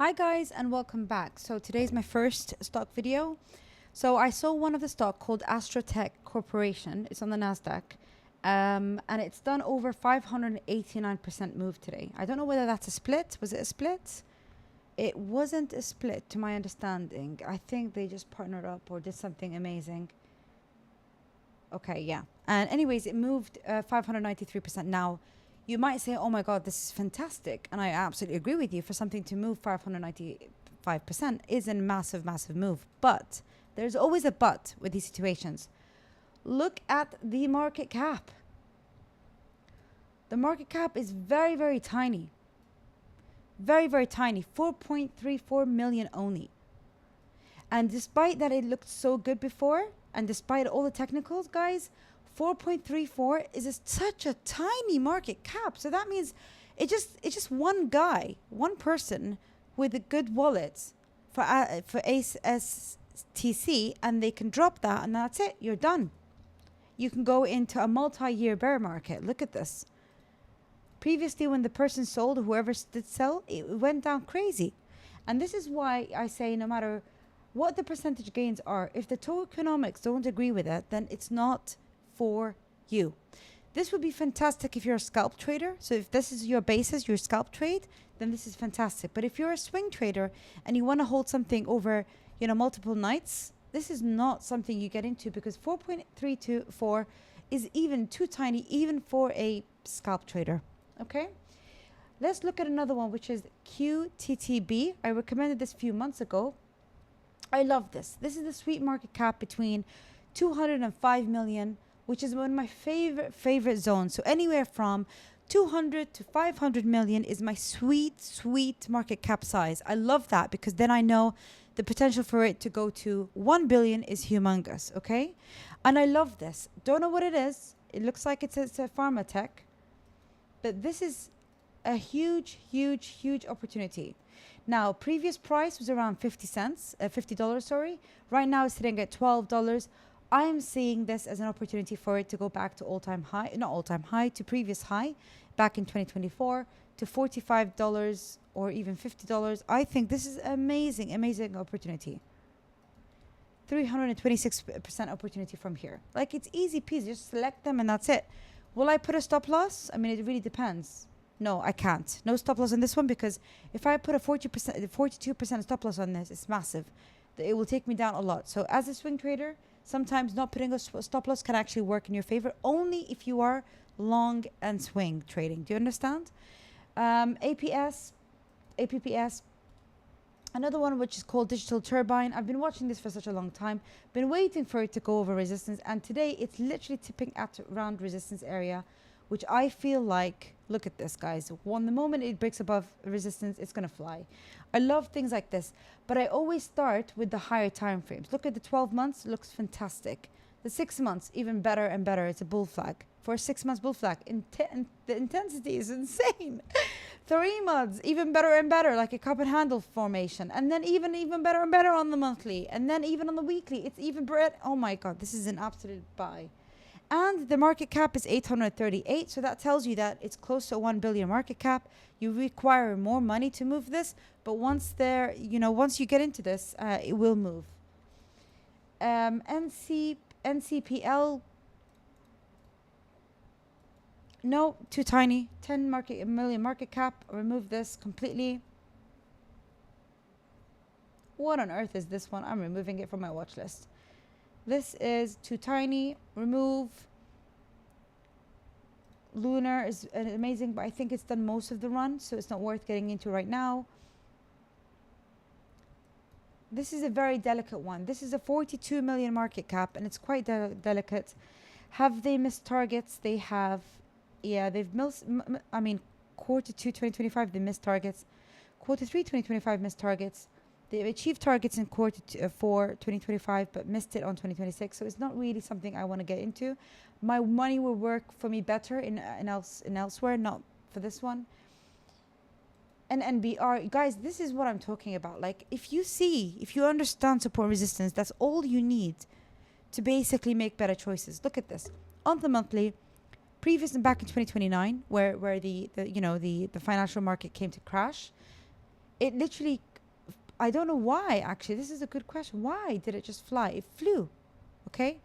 Hi guys and welcome back. So today's my first stock video. So I saw one of the stock called Astrotech Corporation. It's on the Nasdaq, and it's done over 589% move today. I don't know whether that's a split. Was it a split? It wasn't a split to my understanding. I think they just partnered up or did something amazing. Okay, yeah. And anyways, it moved 593%. Now, you might say, oh my God, this is fantastic. And I absolutely agree with you. For something to move 595% is a massive, massive move. But there's always a but with these situations. Look at the market cap. The market cap is very, very tiny. Very, very tiny. 4.34 million only. And despite that it looked so good before, and despite all the technicals, guys, 4.34 is such a tiny market cap. So that means it's just one guy, one person with a good wallet for ASTC, and they can drop that, and that's it. You're done. You can go into a multi-year bear market. Look at this. Previously, when the person sold, whoever did sell, it went down crazy. And this is why I say no matter what the percentage gains are, if the tokenomics don't agree with it, then it's not for you. This would be fantastic if you're a scalp trader. So if this is your basis, your scalp trade, then this is fantastic. But if you're a swing trader and you want to hold something over, multiple nights, this is not something you get into, because 4.324 is even too tiny, even for a scalp trader. Okay. Let's look at another one, which is QTTB. I recommended this a few months ago. I love this. This is the sweet market cap between 205 million, which is one of my favorite zones. So anywhere from 200 to 500 million is my sweet market cap size. I love that, because then I know the potential for it to go to 1 billion is humongous. Okay. And I love this. Don't know what it is. It looks like it's a pharma tech, but this is a huge opportunity. Now, previous price was around 50 cents, $50, sorry. Right now it's sitting at $12. I am seeing this as an opportunity for it to go back to to previous high back in 2024 to $45 or even $50. I think this is amazing opportunity. 326% opportunity from here. Like, it's easy peasy, just select them and that's it. Will I put a stop loss? I mean, it really depends. No, I can't. No stop loss on this one, because if I put a 42% stop loss on this, it's massive. It will take me down a lot. So as a swing trader, sometimes not putting a stop loss can actually work in your favor, only if you are long and swing trading. Do you understand? APPS, another one which is called Digital Turbine. I've been watching this for such a long time, been waiting for it to go over resistance, and today it's literally tipping at around resistance area, which I feel like, look at this, guys. The moment it breaks above resistance, it's going to fly. I love things like this, but I always start with the higher time frames. Look at the 12 months, it looks fantastic. The 6 months, even better and better. It's a bull flag. For a 6 months bull flag, the intensity is insane. 3 months, even better and better, like a cup and handle formation. And then even better and better on the monthly. And then even on the weekly, it's even better. Oh my God, this is an absolute buy. And the market cap is 838. So that tells you that it's close to 1 billion market cap. You require more money to move this. But once you get into this, it will move. NCPL. No, too tiny. 10 million market cap. Remove this completely. What on earth is this one? I'm removing it from my watch list. This is too tiny. Remove. Lunar is amazing, but I think it's done most of the run, so it's not worth getting into right now. This is a very delicate one. This is a 42 million market cap, and it's quite delicate. Have they missed targets? They have. Yeah, they've missed. Quarter 2 2025 they missed targets. Quarter 3 2025 missed targets. They've achieved targets in quarter 4 2025, but missed it on 2026. So it's not really something I want to get into. My money will work for me better in elsewhere, not for this one. And NBR, guys, this is what I'm talking about. Like, if you understand support resistance, that's all you need to basically make better choices. Look at this. On the monthly, previous and back in 2029, where the financial market came to crash, it literally I don't know why, actually. This is a good question. Why did it just fly? It flew. Okay.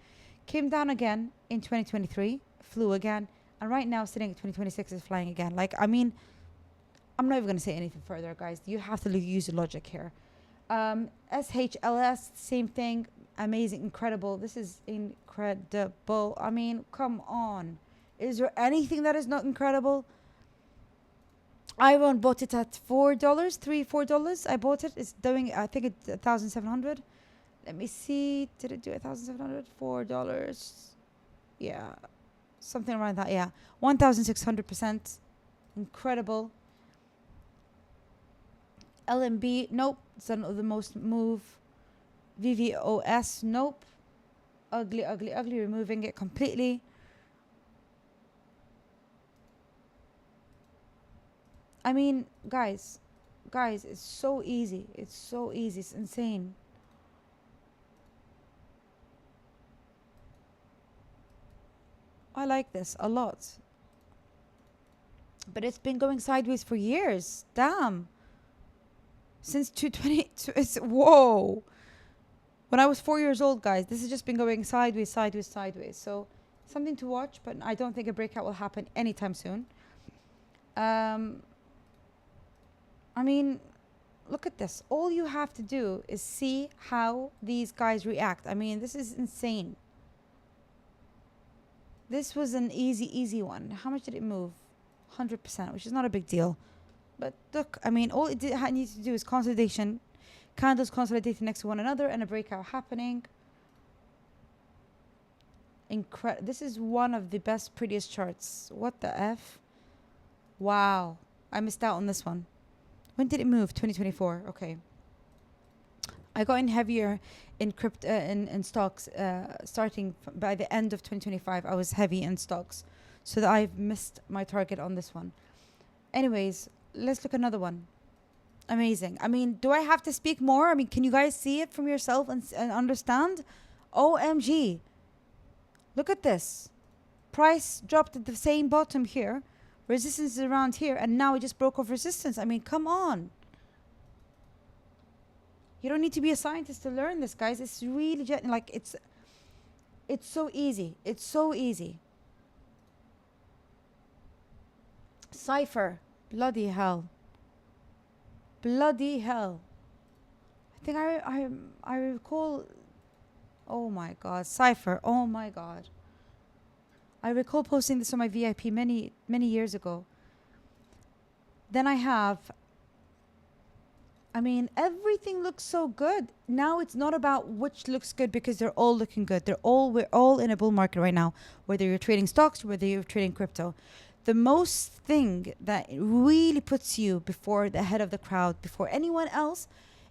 Came down again in 2023, flew again. And right now, sitting at 2026, is flying again. Like, I mean, I'm not even going to say anything further, guys. You have to use your logic here. SHLS, same thing. Amazing, incredible. This is incredible. I mean, come on. Is there anything that is not incredible? I bought it at $4, $4. I bought it. It's doing, I think it's 1,700. Let me see. Did it do 1,700? $4. Yeah. Something around that. Yeah. 1,600%. Incredible. LMB, nope. It's not the most move. VVOS, nope. Ugly, ugly, ugly. Removing it completely. I mean, guys, it's so easy. It's so easy. It's insane. I like this a lot. But it's been going sideways for years. Damn. Since 220. It's, whoa. When I was 4 years old, guys, this has just been going sideways, sideways, sideways. So something to watch, but I don't think a breakout will happen anytime soon. I mean, look at this. All you have to do is see how these guys react. I mean, this is insane. This was an easy one. How much did it move? 100%, which is not a big deal. But look, I mean, all it needs to do is consolidation. Candles consolidating next to one another and a breakout happening. This is one of the best, prettiest charts. What the F? Wow. I missed out on this one. When did it move? 2024. Okay. I got in heavier in crypto in stocks starting by the end of 2025. I was heavy in stocks, so that I've missed my target on this one. Anyways, let's look at another one. Amazing. I mean, do I have to speak more? I mean, can you guys see it from yourself and understand? OMG. Look at this. Price dropped at the same bottom here. Resistance is around here, and now it just broke off resistance. I mean, come on. You don't need to be a scientist to learn this, guys. It's really like it's so easy. It's so easy. Cypher, bloody hell. Bloody hell. I think I recall. Oh my God, Cypher. Oh my God. I recall posting this on my VIP many years ago. Then I have. I mean, everything looks so good. Now it's not about which looks good because they're all looking good. We're all in a bull market right now. Whether you're trading stocks, whether you're trading crypto. The most thing that really puts you before the head of the crowd, before anyone else,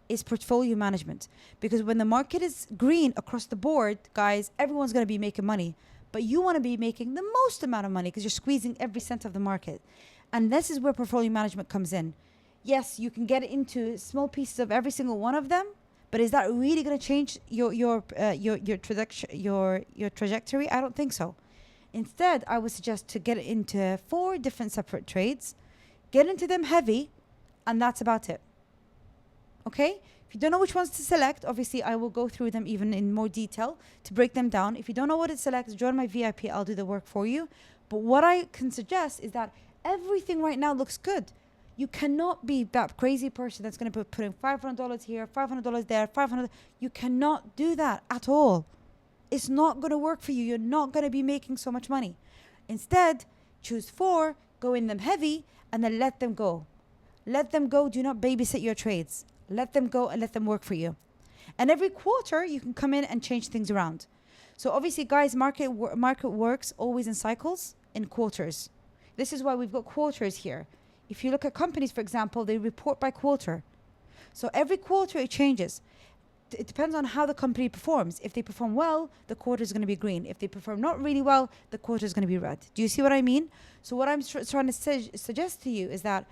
is portfolio management. Because when the market is green across the board, guys, everyone's going to be making money. But you want to be making the most amount of money because you're squeezing every cent of the market. And this is where portfolio management comes in. Yes, you can get into small pieces of every single one of them, but is that really going to change your trajectory? I don't think so. Instead, I would suggest to get into 4 different separate trades, get into them heavy, and that's about it. Okay? If you don't know which ones to select, obviously I will go through them even in more detail to break them down. If you don't know what to select, join my VIP. I'll do the work for you. But what I can suggest is that everything right now looks good. You cannot be that crazy person that's going to be putting $500 here, $500 there, $500. You cannot do that at all. It's not going to work for you. You're not going to be making so much money. Instead, choose 4, go in them heavy, and then let them go. Let them go. Do not babysit your trades. Let them go and let them work for you. And every quarter, you can come in and change things around. So obviously, guys, market works always in cycles, in quarters. This is why we've got quarters here. If you look at companies, for example, they report by quarter. So every quarter it changes. It depends on how the company performs. If they perform well, the quarter is going to be green. If they perform not really well, the quarter is going to be red. Do you see what I mean? So what I'm trying to suggest to you is that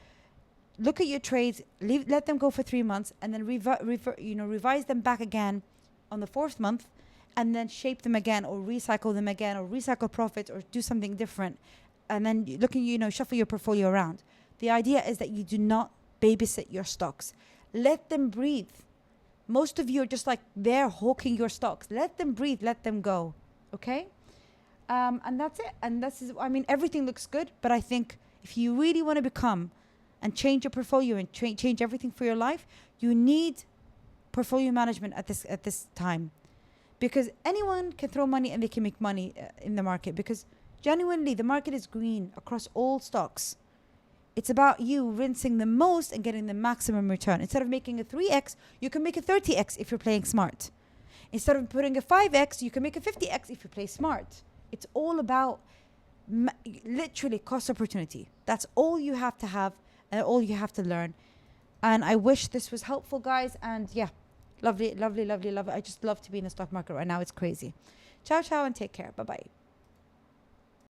look at your trades, let them go for 3 months, and then revise them back again on the 4th month, and then shape them again, or recycle them again, or recycle profits, or do something different, and then shuffle your portfolio around. The idea is that you do not babysit your stocks. Let them breathe. Most of you are just like there hawking your stocks. Let them breathe. Let them go. Okay? And that's it. And this is, I mean, everything looks good. But I think if you really want to become and change your portfolio and change everything for your life, you need portfolio management at this time. Because anyone can throw money and they can make money in the market. Because genuinely, the market is green across all stocks. It's about you rinsing the most and getting the maximum return. Instead of making a 3x, you can make a 30x if you're playing smart. Instead of putting a 5x, you can make a 50x if you play smart. It's all about literally cost opportunity. That's all you have to have and all you have to learn. And I wish this was helpful, guys. And yeah, lovely, lovely, lovely, lovely. I just love to be in the stock market right now. It's crazy. Ciao, ciao, and take care. Bye-bye.